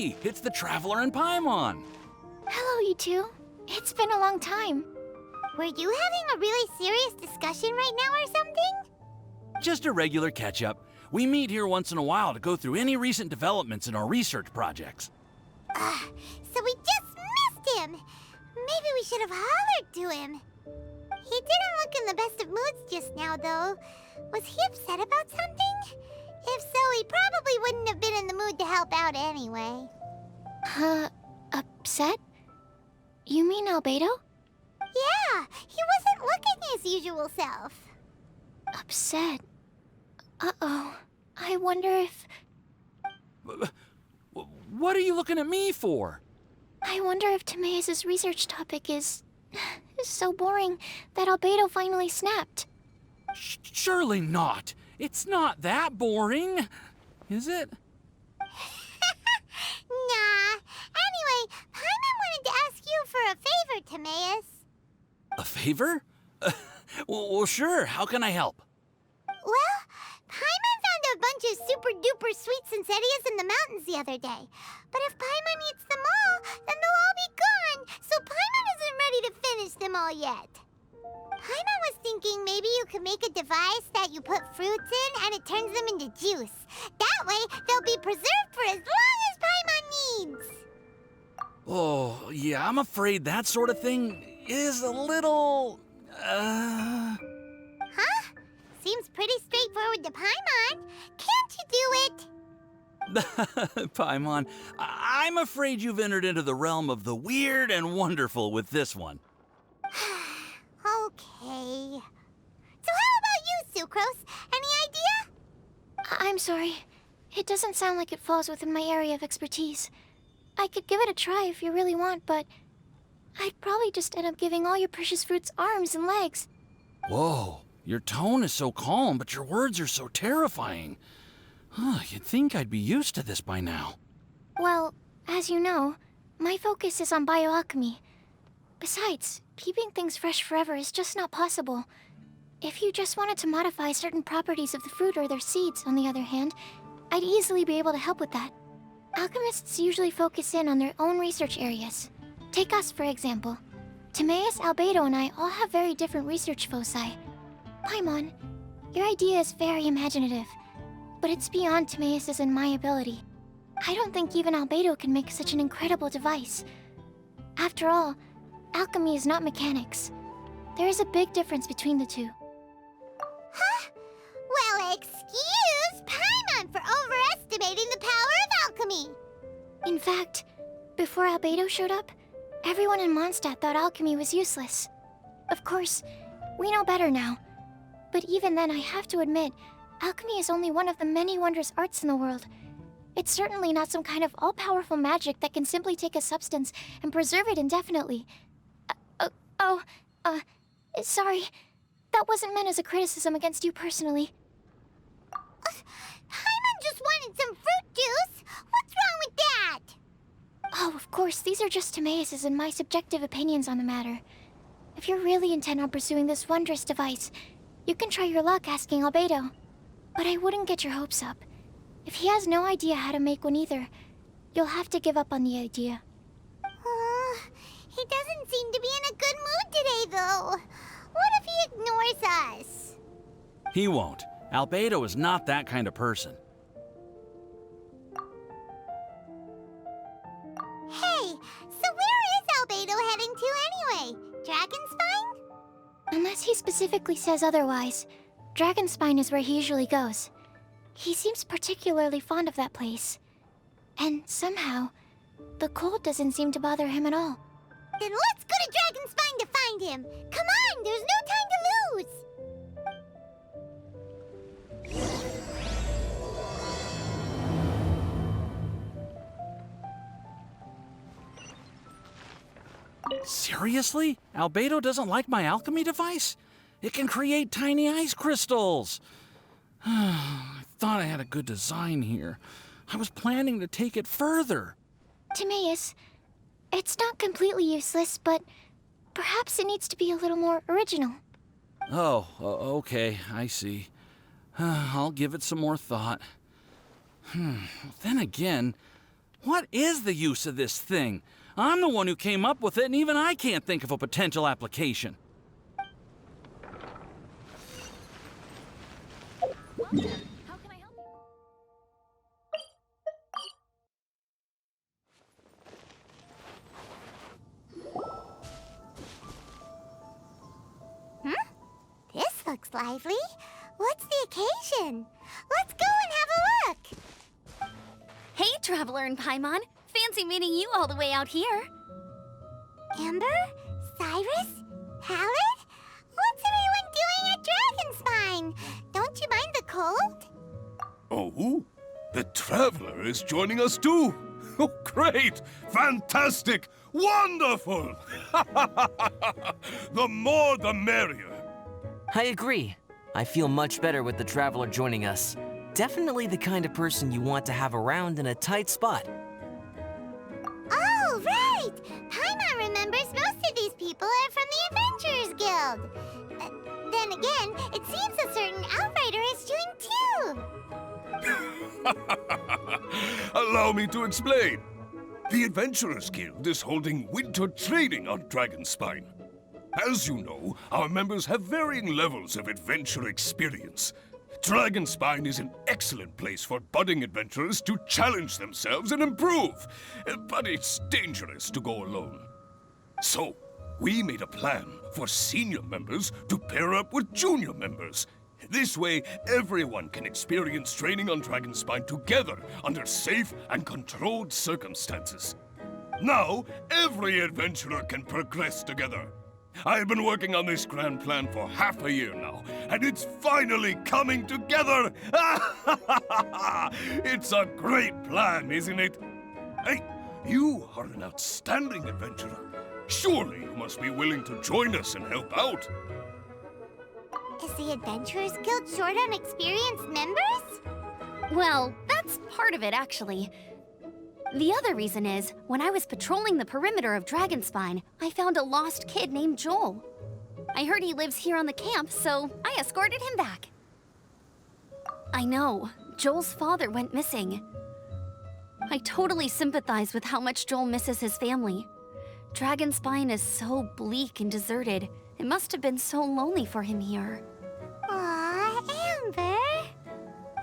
Hey, it's the Traveler and Paimon. Hello, you two. It's been a long time. Were you having a really serious discussion right now or something? Just a regular catch-up. We meet here once in a while to go through any recent developments in our research projects. So we just missed him. Maybe we should have hollered to him. He didn't look in the best of moods just now, though. Was he upset about something? If so, he probably wouldn't have been in the mood to help out anyway. Upset? You mean Albedo? Yeah, he wasn't looking his usual self. Upset? Uh-oh. I wonder if... What are you looking at me for? I wonder if Timaeus' research topic is so boring that Albedo finally snapped. Surely not. It's not that boring, is it? Nah. Anyway, Paimon wanted to ask you for a favor, Timaeus. A favor? Well, sure. How can I help? Well, Paimon found a bunch of super-duper sweet Sincerias in the mountains the other day. But if Paimon eats them all, then they'll all be gone, so Paimon isn't ready to finish them all yet. Paimon was thinking maybe you could make a device that you put fruits in and it turns them into juice. That way, they'll be preserved for as long as Paimon needs. Oh, yeah, I'm afraid that sort of thing is a little... Huh? Seems pretty straightforward to Paimon. Can't you do it? Paimon, I'm afraid you've entered into the realm of the weird and wonderful with this one. Okay. So how about you, Sucrose? Any idea? I'm sorry. It doesn't sound like it falls within my area of expertise. I could give it a try if you really want, but I'd probably just end up giving all your precious fruits arms and legs. Whoa, your tone is so calm, but your words are so terrifying. You'd think I'd be used to this by now. Well, as you know, my focus is on bioalchemy. Besides, keeping things fresh forever is just not possible. If you just wanted to modify certain properties of the fruit or their seeds, on the other hand, I'd easily be able to help with that. Alchemists usually focus in on their own research areas. Take us, for example. Timaeus, Albedo, and I all have very different research foci. Paimon, your idea is very imaginative, but it's beyond Timaeus' and my ability. I don't think even Albedo can make such an incredible device. After all, alchemy is not mechanics. There is a big difference between the two. Huh? Well, excuse Paimon for overestimating the power of alchemy. In fact, before Albedo showed up, everyone in Mondstadt thought alchemy was useless. Of course, we know better now. But even then, I have to admit, alchemy is only one of the many wondrous arts in the world. It's certainly not some kind of all-powerful magic that can simply take a substance and preserve it indefinitely. Sorry. That wasn't meant as a criticism against you personally. Paimon just wanted some fruit juice. What's wrong with that? Oh, of course, these are just Timaeus' and my subjective opinions on the matter. If you're really intent on pursuing this wondrous device, you can try your luck asking Albedo. But I wouldn't get your hopes up. If he has no idea how to make one either, you'll have to give up on the idea. He doesn't seem to be in a good mood today, though. What if he ignores us? He won't. Albedo is not that kind of person. Hey, so where is Albedo heading to anyway? Dragonspine? Unless he specifically says otherwise, Dragonspine is where he usually goes. He seems particularly fond of that place. And somehow, the cold doesn't seem to bother him at all. Then let's go to Dragonspine to find him! Come on, there's no time to lose! Seriously? Albedo doesn't like my alchemy device? It can create tiny ice crystals! I thought I had a good design here. I was planning to take it further. Timaeus, it's not completely useless, but perhaps it needs to be a little more original. Oh, okay, I see. I'll give it some more thought. Then again, What is the use of this thing? I'm the one who came up with it, and even I can't think of a potential application. How can I help you? This looks lively. What's the occasion? Let's go and have a look. Hey, Traveler and Paimon. Fancy meeting you all the way out here. Amber? Cyrus? Pallid? What's everyone doing at Dragonspine? Don't you mind the cold? Oh, the Traveler is joining us too. Oh, great! Fantastic! Wonderful! The more the merrier. I agree. I feel much better with the Traveler joining us. Definitely the kind of person you want to have around in a tight spot. Oh, right! Paimon remembers most of these people are from the Adventurers Guild. Then again, it seems a certain Outrider is doing too. Allow me to explain. The Adventurers Guild is holding winter training on Dragonspine. As you know, our members have varying levels of adventure experience. Dragonspine is an excellent place for budding adventurers to challenge themselves and improve, but it's dangerous to go alone. So, we made a plan for senior members to pair up with junior members. This way, everyone can experience training on Dragonspine together under safe and controlled circumstances. Now, every adventurer can progress together. I've been working on this grand plan for half a year now, and it's finally coming together! It's a great plan, isn't it? Hey, you are an outstanding adventurer. Surely you must be willing to join us and help out. Is the Adventurers Guild short on experienced members? Well, that's part of it, actually. The other reason is, when I was patrolling the perimeter of Dragonspine, I found a lost kid named Joel. I heard he lives here on the camp, so I escorted him back. I know, Joel's father went missing. I totally sympathize with how much Joel misses his family. Dragonspine is so bleak and deserted. It must have been so lonely for him here. Aw, Amber.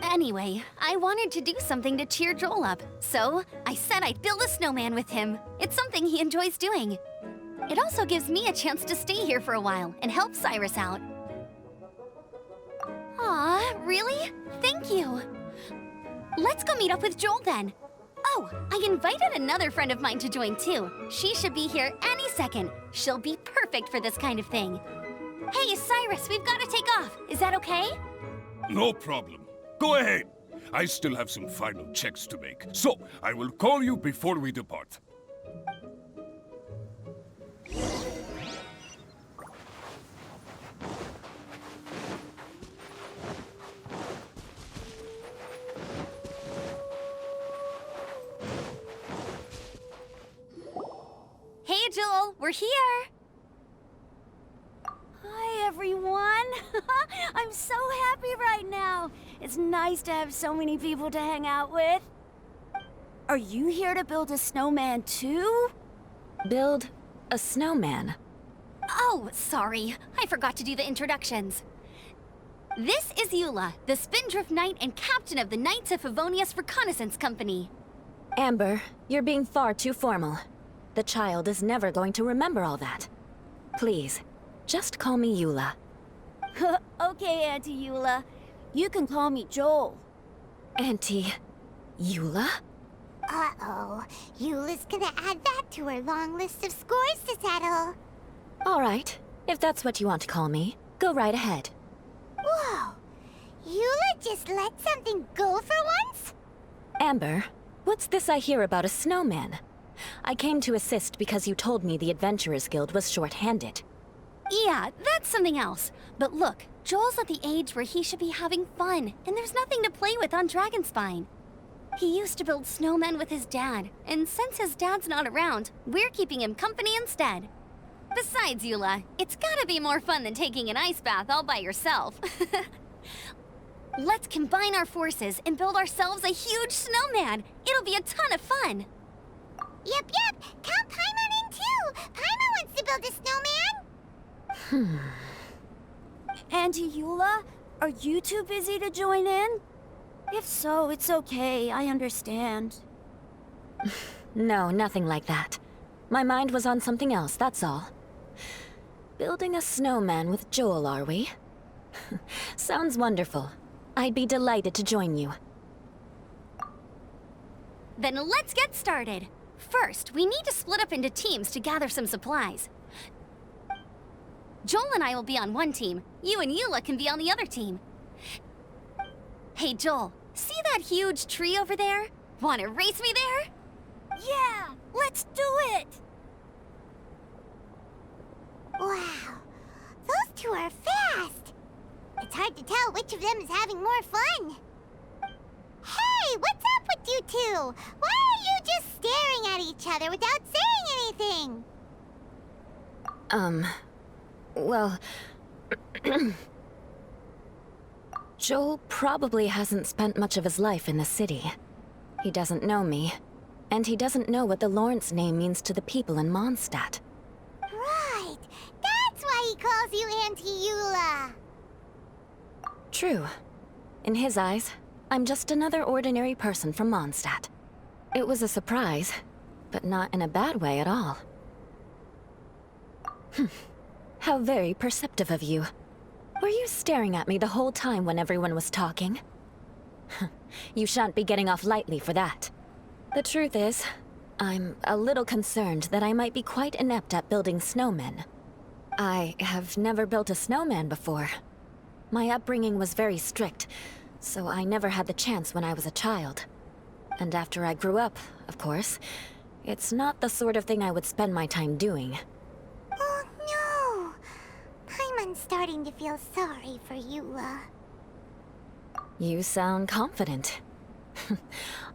Anyway, I wanted to do something to cheer Joel up, so I said I'd build a snowman with him. It's something he enjoys doing. It also gives me a chance to stay here for a while and help Cyrus out. Aw, really? Thank you. Let's go meet up with Joel then. Oh, I invited another friend of mine to join too. She should be here any second. She'll be perfect for this kind of thing. Hey, Cyrus, we've got to take off. Is that okay? No problem. Go ahead. I still have some final checks to make, so I will call you before we depart. Hey, Joel, we're here. Hi, everyone. I'm so happy right now. It's nice to have so many people to hang out with. Are you here to build a snowman too? Build a snowman? Oh, sorry. I forgot to do the introductions. This is Eula, the Spindrift Knight and captain of the Knights of Favonius Reconnaissance Company. Amber, you're being far too formal. The child is never going to remember all that. Please, just call me Eula. Okay, Auntie Eula. You can call me Joel. Auntie Eula? Uh-oh. Eula's gonna add that to her long list of scores to settle. All right, if that's what you want to call me, go right ahead. Whoa. Eula just let something go for once? Amber, what's this I hear about a snowman? I came to assist because you told me the Adventurers Guild was short-handed. Yeah, that's something else. But look, Joel's at the age where he should be having fun, and there's nothing to play with on Dragonspine. He used to build snowmen with his dad, and since his dad's not around, we're keeping him company instead. Besides, Eula, it's gotta be more fun than taking an ice bath all by yourself. Let's combine our forces and build ourselves a huge snowman. It'll be a ton of fun. Yep. Count Paimon in too. Paimon wants to build a snowman. Auntie Eula, are you too busy to join in? If so, it's okay. I understand. No, nothing like that. My mind was on something else, that's all. Building a snowman with Joel, are we? Sounds wonderful. I'd be delighted to join you. Then let's get started. First, we need to split up into teams to gather some supplies. Joel and I will be on one team. You and Eula can be on the other team. Hey, Joel, see that huge tree over there? Wanna race me there? Yeah, let's do it! Wow, those two are fast. It's hard to tell which of them is having more fun. Hey, what's up with you two? Why are you just staring at each other without saying anything? Well... Joel probably hasn't spent much of his life in the city. He doesn't know me, and he doesn't know what the Lawrence name means to the people in Mondstadt. Right, that's why he calls you Auntie Eula. True. In his eyes, I'm just another ordinary person from Mondstadt. It was a surprise, but not in a bad way at all. How very perceptive of you. Were you staring at me the whole time when everyone was talking? You shan't be getting off lightly for that. The truth is, I'm a little concerned that I might be quite inept at building snowmen. I have never built a snowman before. My upbringing was very strict, so I never had the chance when I was a child. And after I grew up, of course, it's not the sort of thing I would spend my time doing. Oh no! Paimon's starting to feel sorry for Eula. You sound confident.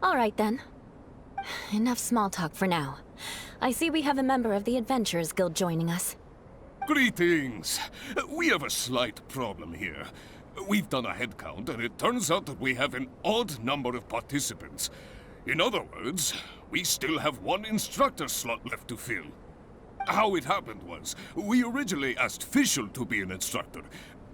All right then. Enough small talk for now. I see we have a member of the Adventurers Guild joining us. Greetings. We have a slight problem here. We've done a head count, and it turns out that we have an odd number of participants. In other words, we still have one instructor slot left to fill. How it happened was, we originally asked Fischl to be an instructor,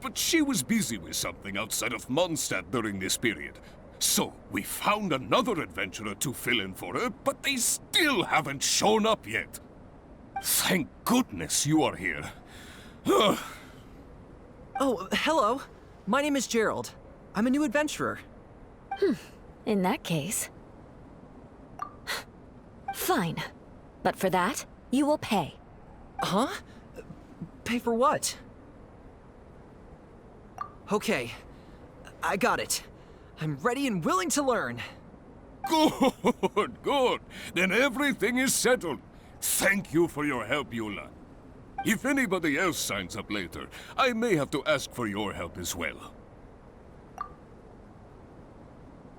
but she was busy with something outside of Mondstadt during this period. So, we found another adventurer to fill in for her, but they still haven't shown up yet. Thank goodness you are here. Oh, hello. My name is Gerald. I'm a new adventurer. In that case... Fine. But for that, you will pay. Huh? Pay for what? Okay. I got it. I'm ready and willing to learn. Good. Then everything is settled. Thank you for your help, Eula. If anybody else signs up later, I may have to ask for your help as well.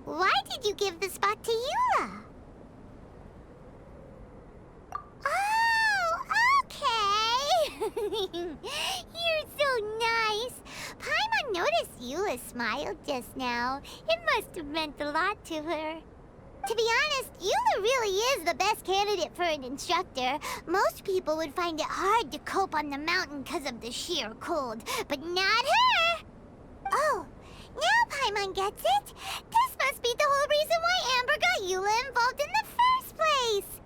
Why did you give the spot to Eula? Oh, okay! You're so nice. Paimon noticed Eula smiled just now. It must have meant a lot to her. To be honest, Eula really is the best candidate for an instructor. Most people would find it hard to cope on the mountain because of the sheer cold, but not her! Oh, now Paimon gets it. This must be the whole reason why Amber got Eula involved in the first place.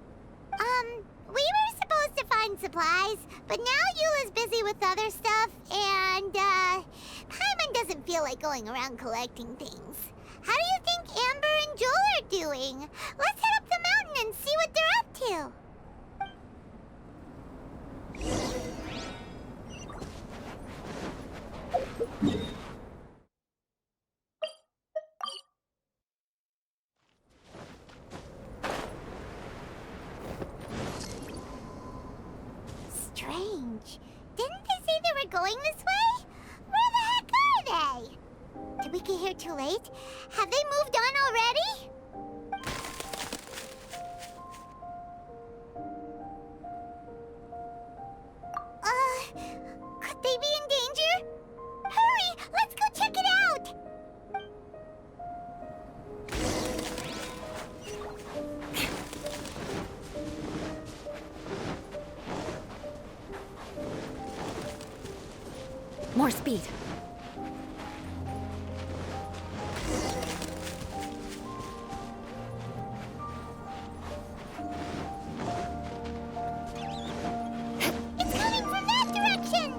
We were supposed to find supplies, but now Eula's busy with other stuff, and, Paimon doesn't feel like going around collecting things. How do you think Amber and Joel are doing? Let's head up the mountain and see what they're up to. Strange. Didn't they say they were going this way? Where the heck are they? Did we get here too late? Have they moved on already? Could they be in danger? Hurry! Let's go check it out! More speed. It's coming from that direction!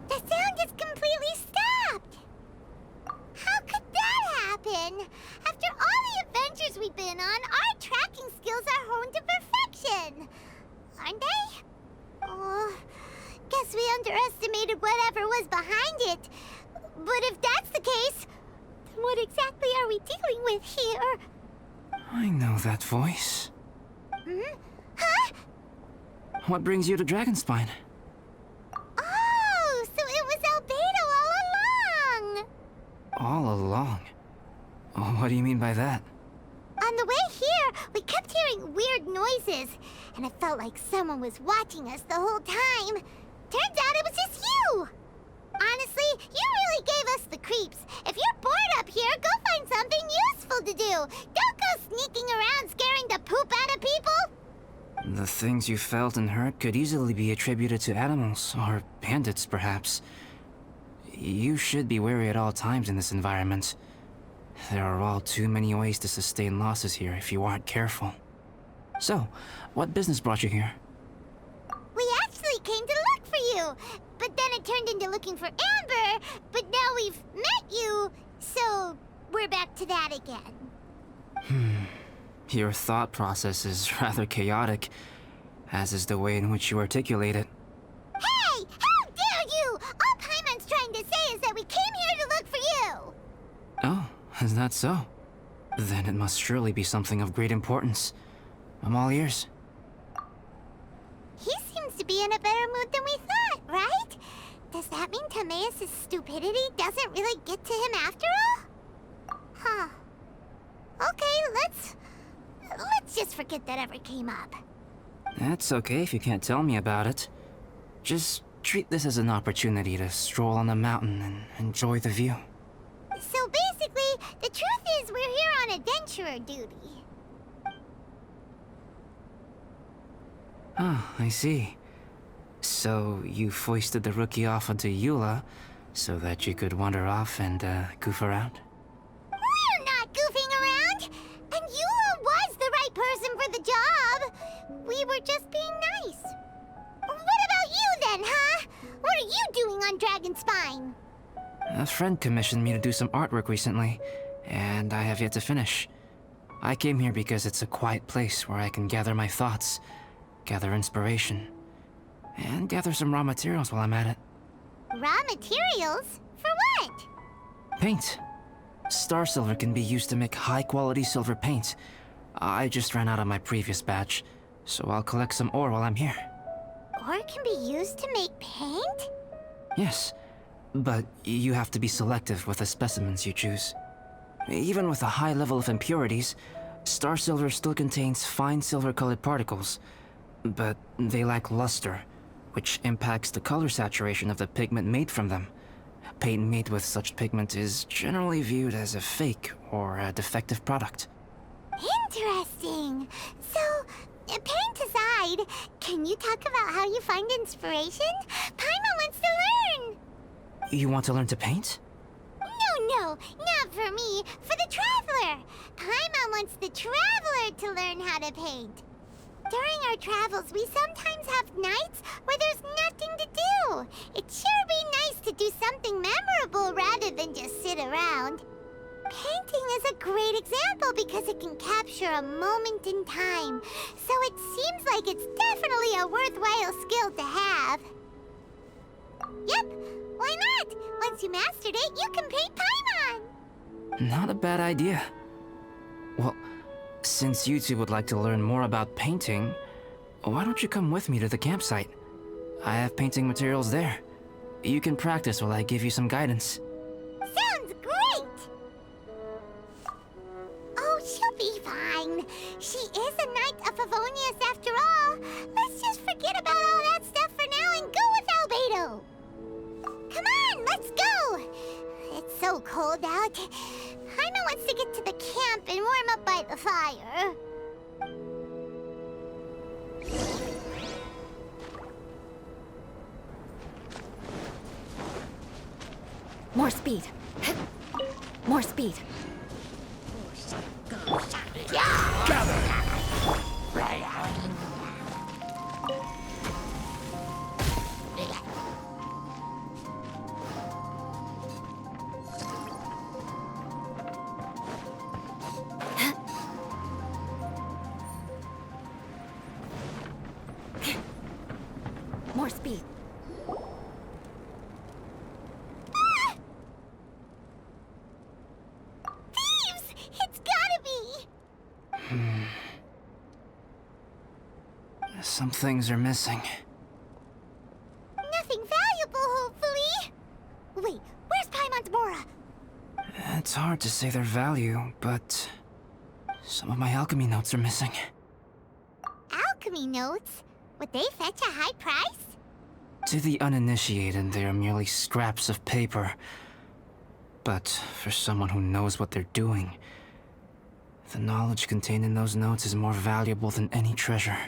The sound just completely stopped! How could that happen? After all the adventures we've been on, our tracking skills are honed to perfection! Aren't they? Oh, guess we underestimated whatever was behind it. But if that's the case, then what exactly are we dealing with here? I know that voice. Hmm? Huh? What brings you to Dragonspine? Oh, so it was Albedo all along! All along? Oh, what do you mean by that? On the way here, we kept hearing weird noises, and it felt like someone was watching us the whole time. Turns out it was just you! Honestly, you really gave us the creeps. If you're bored up here, go find something useful to do. Don't go sneaking around scaring the poop out of people. The things you felt and heard could easily be attributed to animals, or bandits, perhaps. You should be wary at all times in this environment. There are all too many ways to sustain losses here if you aren't careful. So, what business brought you here? We actually came to look for you, but then it turned into looking for Amber, but now we've met you, so we're back to that again. Your thought process is rather chaotic, as is the way in which you articulate it. Hey! How dare you! All Paimon's trying to say is that we came here to look for you! Oh, is that so? Then it must surely be something of great importance. I'm all ears. He seems to be in a better mood than we thought, right? Does that mean Timaeus' stupidity doesn't really get to him after all? Huh. Okay, let's just forget that ever came up. That's okay if you can't tell me about it. Just treat this as an opportunity to stroll on the mountain and enjoy the view. So basically, the truth is we're here on adventurer duty. Ah, I see. So you foisted the rookie off onto Eula so that you could wander off and goof around? We're not goofing around! And Eula was the right person for the job! We were just being nice. What about you then, huh? What are you doing on Dragonspine? A friend commissioned me to do some artwork recently, and I have yet to finish. I came here because it's a quiet place where I can gather my thoughts, gather inspiration, and gather some raw materials while I'm at it. Raw materials? For what? Paint. Star silver can be used to make high-quality silver paint. I just ran out of my previous batch, so I'll collect some ore while I'm here. Ore can be used to make paint? Yes, but you have to be selective with the specimens you choose. Even with a high level of impurities, star silver still contains fine silver-colored particles, but they lack luster, which impacts the color saturation of the pigment made from them. Paint made with such pigment is generally viewed as a fake or a defective product. Interesting. So, paint aside, can you talk about how you find inspiration? Paimon wants to learn! You want to learn to paint? No, not for me. For the Traveler. Paimon wants the Traveler to learn how to paint. During our travels, we sometimes have nights where there's nothing to do. It'd sure be nice to do something memorable rather than just sit around. Painting is a great example because it can capture a moment in time. So it seems like it's definitely a worthwhile skill to have. Yep, why not? Once you mastered it, you can paint Paimon. Not a bad idea. Well, since you two would like to learn more about painting, why don't you come with me to the campsite? I have painting materials there. You can practice while I give you some guidance. Sounds great! Oh, she'll be fine. She is a Knight of Favonius after all. Let's just forget about all that stuff for now and go with Albedo. so cold out. Paimon wants to get to the camp and warm up by the fire. More speed. More speed. More speed. Thieves! It's gotta be! Some things are missing. Nothing valuable, hopefully. Wait, where's Paimon's Mora? It's hard to say their value, but some of my alchemy notes are missing. Alchemy notes? Would they fetch a high price? To the uninitiated, they are merely scraps of paper. But for someone who knows what they're doing, the knowledge contained in those notes is more valuable than any treasure.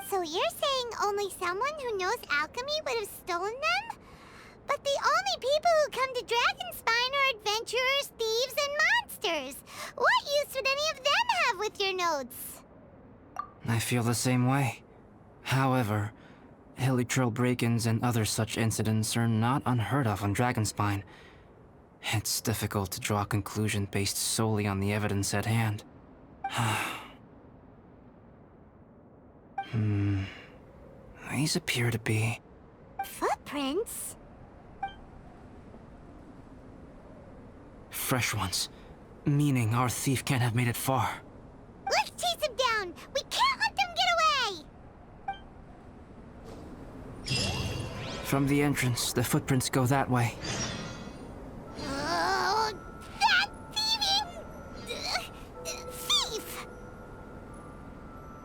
So you're saying only someone who knows alchemy would have stolen them? But the only people who come to Dragonspine are adventurers, thieves, and monsters. What use would any of them have with your notes? I feel the same way. However, hilly trail break-ins and other such incidents are not unheard of on Dragonspine. It's difficult to draw a conclusion based solely on the evidence at hand. These appear to be... Footprints? fresh ones. Meaning our thief can't have made it far. Let's chase him down! We can't let them get away! From the entrance, the footprints go that way.